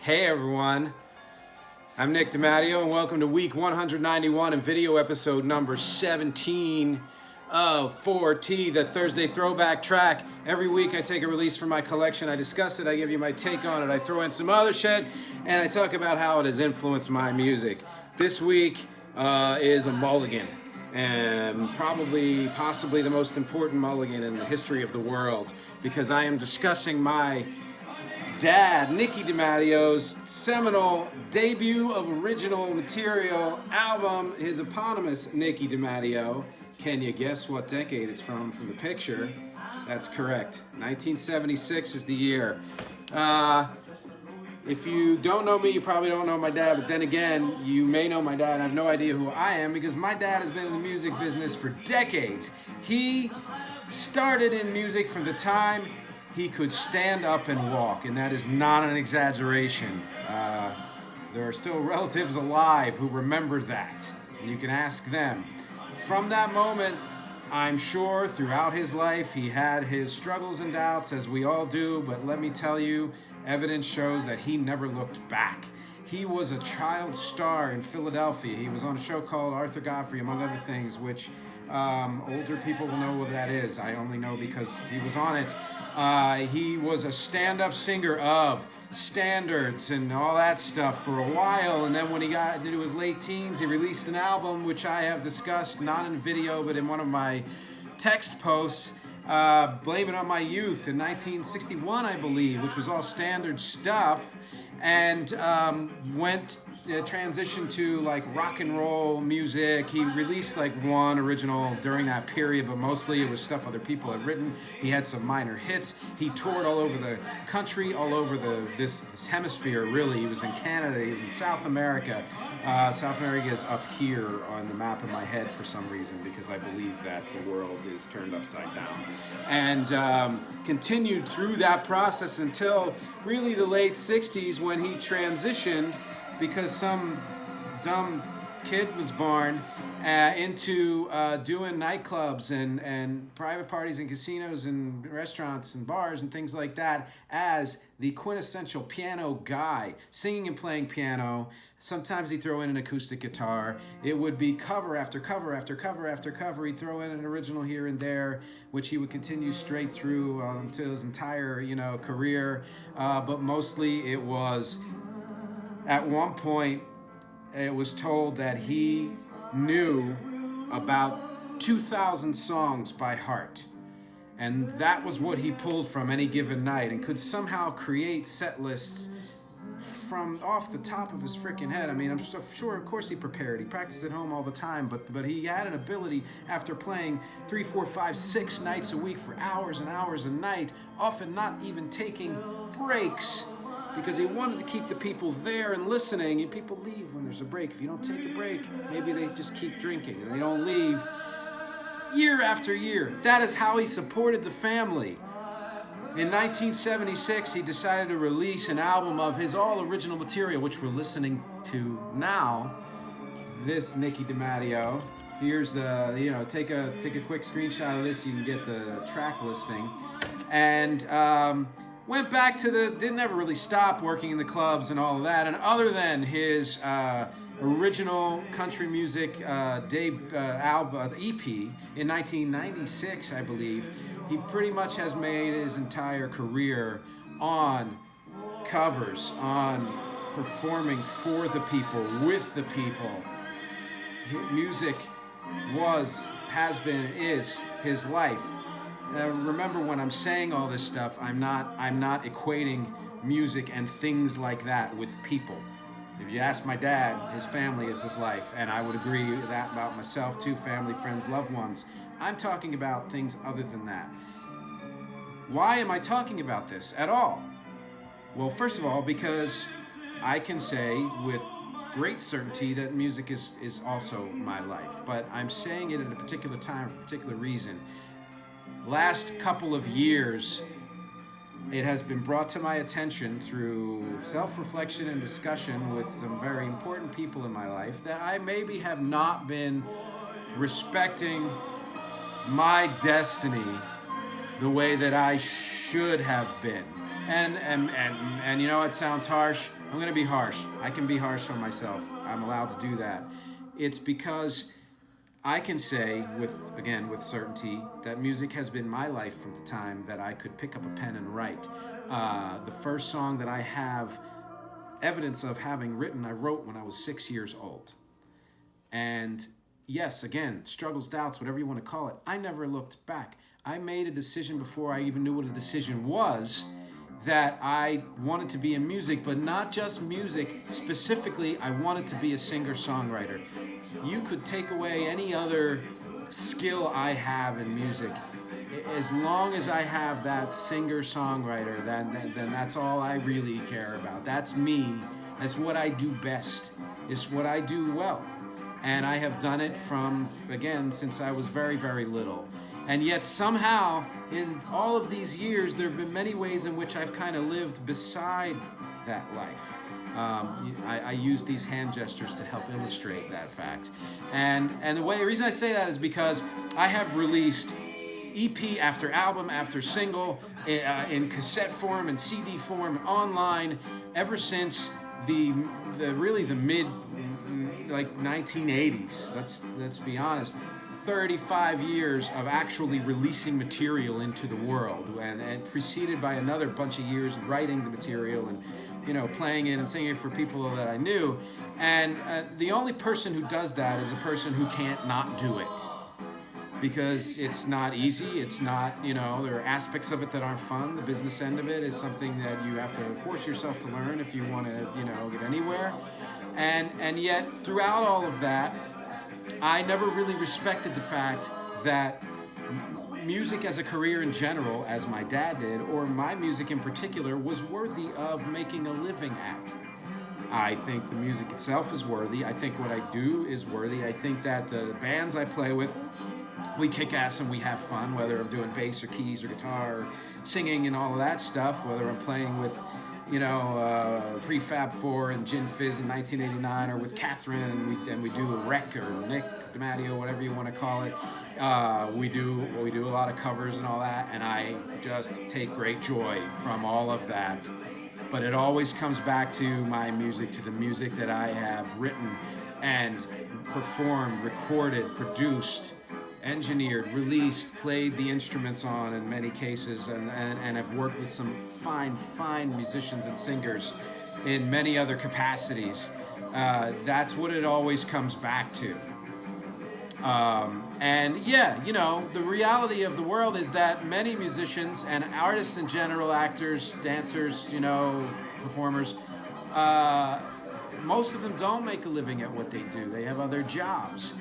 Hey everyone, I'm Nick DeMatteo and welcome to week 191 and video episode number 17 of 4T, the Thursday throwback track. Every week I take a release from my collection, I discuss it, I give you my take on it, I throw in some other shit, and I talk about how it has influenced my music. This week is a mulligan, and possibly the most important mulligan in the history of the world, because I am discussing my dad, Nicky DeMatteo's seminal debut of original material album, his eponymous Nicky DeMatteo. Can you guess what decade it's from the picture? That's correct. 1976 is the year. If you don't know me, you probably don't know my dad, but then again, you may know my dad and have no idea who I am because my dad has been in the music business for decades. He started in music from the time he could stand up and walk, and that is not an exaggeration. There are still relatives alive who remember that, and you can ask them. From that moment, I'm sure throughout his life he had his struggles and doubts, as we all do, but let me tell you, evidence shows that he never looked back. He was a child star in Philadelphia. He was on a show called Arthur Godfrey, among other things, which older people will know what that is. I only know because he was on it. He was a stand-up singer of standards and all that stuff for a while, and then when he got into his late teens, he released an album which I have discussed, not in video, but in one of my text posts, Blame It On My Youth in 1961, I believe, which was all standard stuff, and transitioned to like rock and roll music. He released like one original during that period, but mostly it was stuff other people had written. He had some minor hits. He toured all over the country, all over this hemisphere, really. He was in Canada, he was in South America. South America is up here on the map in my head for some reason, because I believe that the world is turned upside down. And continued through that process until really the late 60s, when he transitioned because some dumb kid was born into doing nightclubs and private parties and casinos and restaurants and bars and things like that as the quintessential piano guy, singing and playing piano. Sometimes he'd throw in an acoustic guitar. It would be cover after cover after cover after cover. He'd throw in an original here and there, which he would continue straight through to his entire, career. But mostly it was, at one point, it was told that he knew about 2,000 songs by heart. And that was what he pulled from any given night and could somehow create set lists from off the top of his freaking head. I mean, I'm so sure, of course he prepared. He practiced at home all the time, but he had an ability after playing 3, 4, 5, 6 nights a week for hours and hours a night, often not even taking breaks, because he wanted to keep the people there and listening. And people leave when there's a break. If you don't take a break, maybe they just keep drinking and they don't leave year after year. That is how he supported the family. In 1976, he decided to release an album of his all original material, which we're listening to now. This Nicky DeMatteo. Here's the, take a quick screenshot of this so you can get the track listing. And went back to didn't ever really stop working in the clubs and all of that. And other than his original country music album, EP, in 1996, I believe, he pretty much has made his entire career on covers, on performing for the people, with the people. Music has been, is his life. Remember, when I'm saying all this stuff, I'm not equating music and things like that with people. If you ask my dad, his family is his life, and I would agree with that about myself too, family, friends, loved ones. I'm talking about things other than that. Why am I talking about this at all? Well, first of all, because I can say with great certainty that music is also my life, but I'm saying it at a particular time for a particular reason. Last couple of years, it has been brought to my attention through self-reflection and discussion with some very important people in my life that I maybe have not been respecting my destiny the way that I should have been. And you know, it sounds harsh. I'm going to be harsh. I can be harsh on myself. I'm allowed to do that. It's because I can say with certainty that music has been my life from the time that I could pick up a pen and write. The first song that I have evidence of having written, I wrote when I was 6 years old. And yes, again, struggles, doubts, whatever you want to call it, I never looked back. I made a decision before I even knew what a decision was, that I wanted to be in music, but not just music. Specifically, I wanted to be a singer-songwriter. You could take away any other skill I have in music. As long as I have that singer-songwriter, then that's all I really care about. That's me. That's what I do best. It's what I do well. And I have done it since I was very, very little. And yet somehow, in all of these years, there have been many ways in which I've kind of lived beside that life. I use these hand gestures to help illustrate that fact. And the reason I say that is because I have released EP after album after single in cassette form and CD form online ever since the mid 1980s. Let's be honest. 35 years of actually releasing material into the world, and preceded by another bunch of years writing the material and, you know, playing it and singing it for people that I knew. And the only person who does that is a person who can't not do it, because it's not easy. It's not, you know, there are aspects of it that aren't fun. The business end of it is something that you have to force yourself to learn if you want to, you know, get anywhere. And yet throughout all of that, I never really respected the fact that music as a career in general, as my dad did, or my music in particular, was worthy of making a living at. I think the music itself is worthy. I think what I do is worthy. I think that the bands I play with, we kick ass and we have fun, whether I'm doing bass or keys or guitar or singing and all of that stuff, whether I'm playing with, you know, Prefab 4 and Gin Fizz in 1989, or with Catherine, and we do a rec, or Nick DeMatteo, whatever you want to call it. We do a lot of covers and all that, and I just take great joy from all of that. But it always comes back to my music, to the music that I have written and performed, recorded, produced, engineered, released, played the instruments on in many cases, and have worked with some fine musicians and singers in many other capacities. That's what it always comes back to. And yeah, you know, the reality of the world is that many musicians and artists in general, actors, dancers, you know, performers, most of them don't make a living at what they do. They have other jobs.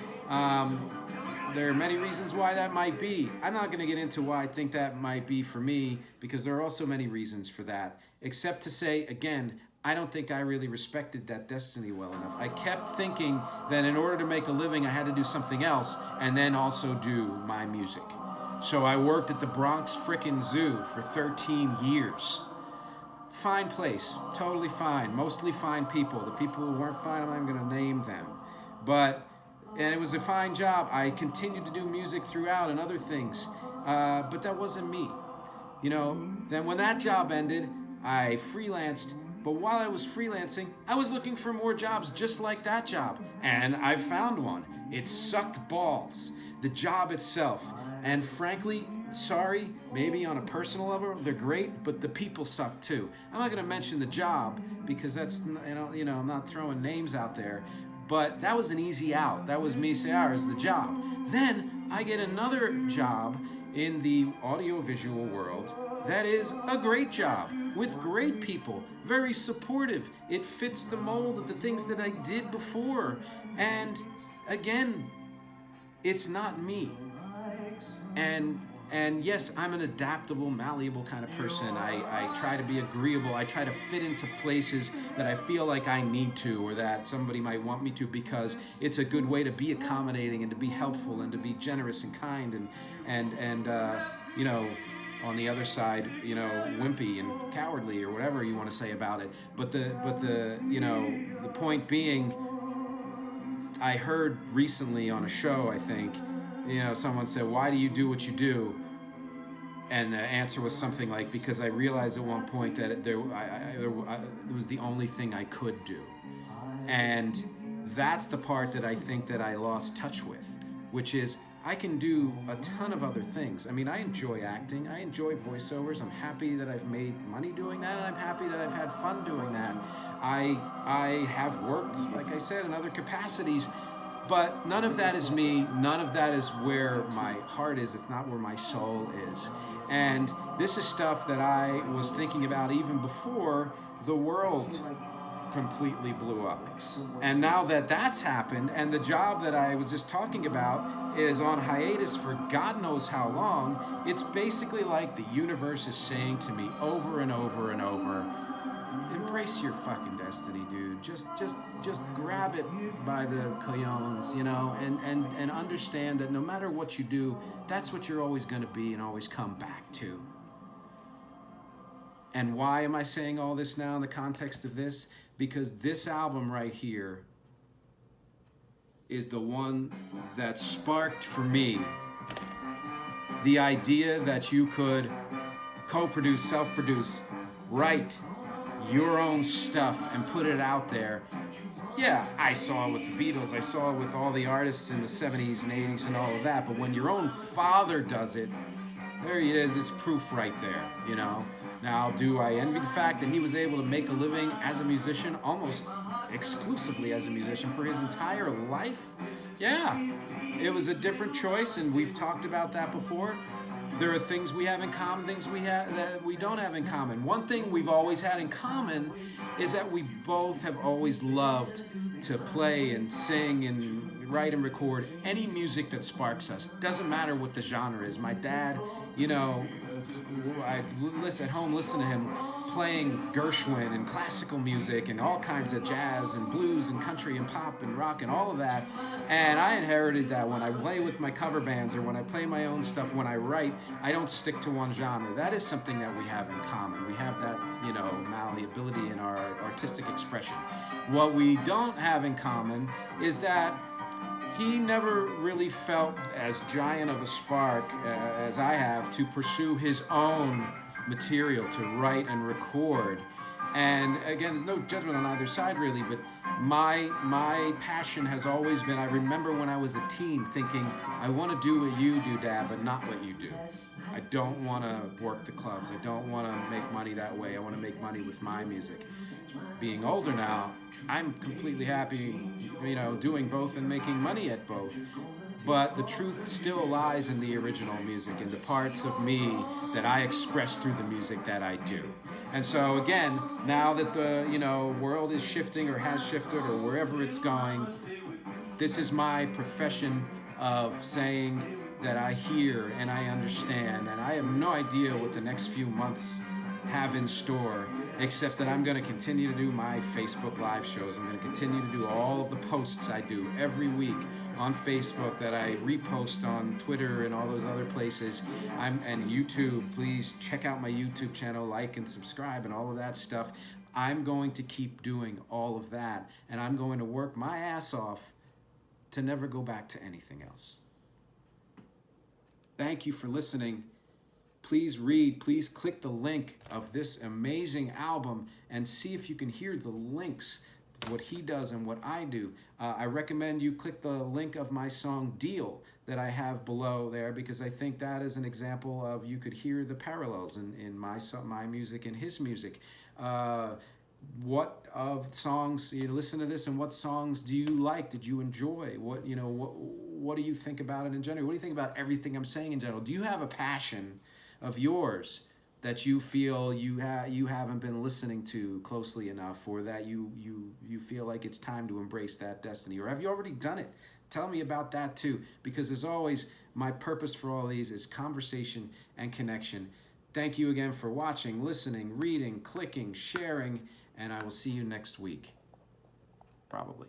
There are many reasons why that might be. I'm not going to get into why I think that might be for me, because there are also many reasons for that, except to say, again, I don't think I really respected that destiny well enough. I kept thinking that in order to make a living, I had to do something else and then also do my music. So I worked at the Bronx frickin' Zoo for 13 years. Fine place, totally fine, mostly fine people. The people who weren't fine, I'm not even going to name them. And it was a fine job. I continued to do music throughout and other things, but that wasn't me. You know, then when that job ended, I freelanced, but while I was freelancing, I was looking for more jobs just like that job, and I found one. It sucked balls, the job itself, and frankly, sorry, maybe on a personal level, they're great, but the people suck too. I'm not going to mention the job because that's, you know, I'm not throwing names out there. But that was an easy out. That was me saying, here's the job. Then I get another job in the audiovisual world that is a great job with great people, very supportive. It fits the mold of the things that I did before. And again, it's not me. And yes, I'm an adaptable, malleable kind of person. I try to be agreeable. I try to fit into places that I feel like I need to, or that somebody might want me to, because it's a good way to be accommodating and to be helpful and to be generous and kind and you know, on the other side, you know, wimpy and cowardly or whatever you want to say about it. But the you know, the point being, I heard recently on a show, I think, you know, someone said, "Why do you do what you do?" And the answer was something like, because I realized at one point that it was the only thing I could do. And that's the part that I think that I lost touch with, which is I can do a ton of other things. I mean, I enjoy acting. I enjoy voiceovers. I'm happy that I've made money doing that, and I'm happy that I've had fun doing that. I have worked, like I said, in other capacities, but none of that is me. None of that is where my heart is. It's not where my soul is. And this is stuff that I was thinking about even before the world completely blew up. And now that that's happened, and the job that I was just talking about is on hiatus for God knows how long, it's basically like the universe is saying to me over and over and over, embrace your fucking destiny, dude. Just grab it by the cojones, you know, and understand that no matter what you do, that's what you're always going to be and always come back to. And why am I saying all this now in the context of this? Because this album right here is the one that sparked for me the idea that you could co-produce, self-produce, write your own stuff and put it out there. Yeah, I saw it with the Beatles, I saw it with all the artists in the 70s and 80s and all of that, but when your own father does it, there it is, it's proof right there, you know? Now, do I envy the fact that he was able to make a living as a musician, almost exclusively as a musician, for his entire life? Yeah, it was a different choice, and we've talked about that before. There are things we have in common, things that we don't have in common. One thing we've always had in common is that we both have always loved to play and sing and write and record any music that sparks us. Doesn't matter what the genre is. My dad, you know, I listen to him playing Gershwin and classical music and all kinds of jazz and blues and country and pop and rock and all of that. And I inherited that. When I play with my cover bands or when I play my own stuff, when I write, I don't stick to one genre. That is something that we have in common. We have that, you know, malleability in our artistic expression. What we don't have in common is that he never really felt as giant of a spark as I have to pursue his own material, to write and record. And again, there's no judgment on either side really, but my passion has always been, I remember when I was a teen thinking, I want to do what you do, Dad, but not what you do. I don't want to work the clubs. I don't want to make money that way. I want to make money with my music. Being older now, I'm completely happy, you know, doing both and making money at both. But the truth still lies in the original music, in the parts of me that I express through the music that I do. And so again, now that the, you know, world is shifting or has shifted or wherever it's going, this is my profession of saying that I hear and I understand, and I have no idea what the next few months have in store, except that I'm going to continue to do my Facebook live shows. I'm going to continue to do all of the posts I do every week on Facebook that I repost on Twitter and all those other places. And YouTube. Please check out my YouTube channel, like and subscribe and all of that stuff. I'm going to keep doing all of that, and I'm going to work my ass off to never go back to anything else. Thank you for listening. Please read, please click the link of this amazing album and see if you can hear the links, what he does and what I do. I recommend you click the link of my song Deal that I have below there, because I think that is an example of, you could hear the parallels in my music and his music. What of songs, you listen to this, and what songs do you like? Did you enjoy? What do you think about it in general? What do you think about everything I'm saying in general? Do you have a passion of yours that you feel you haven't been listening to closely enough, or that you feel like it's time to embrace that destiny? Or have you already done it? Tell me about that too, because as always, my purpose for all these is conversation and connection. Thank you again for watching, listening, reading, clicking, sharing, and I will see you next week. Probably.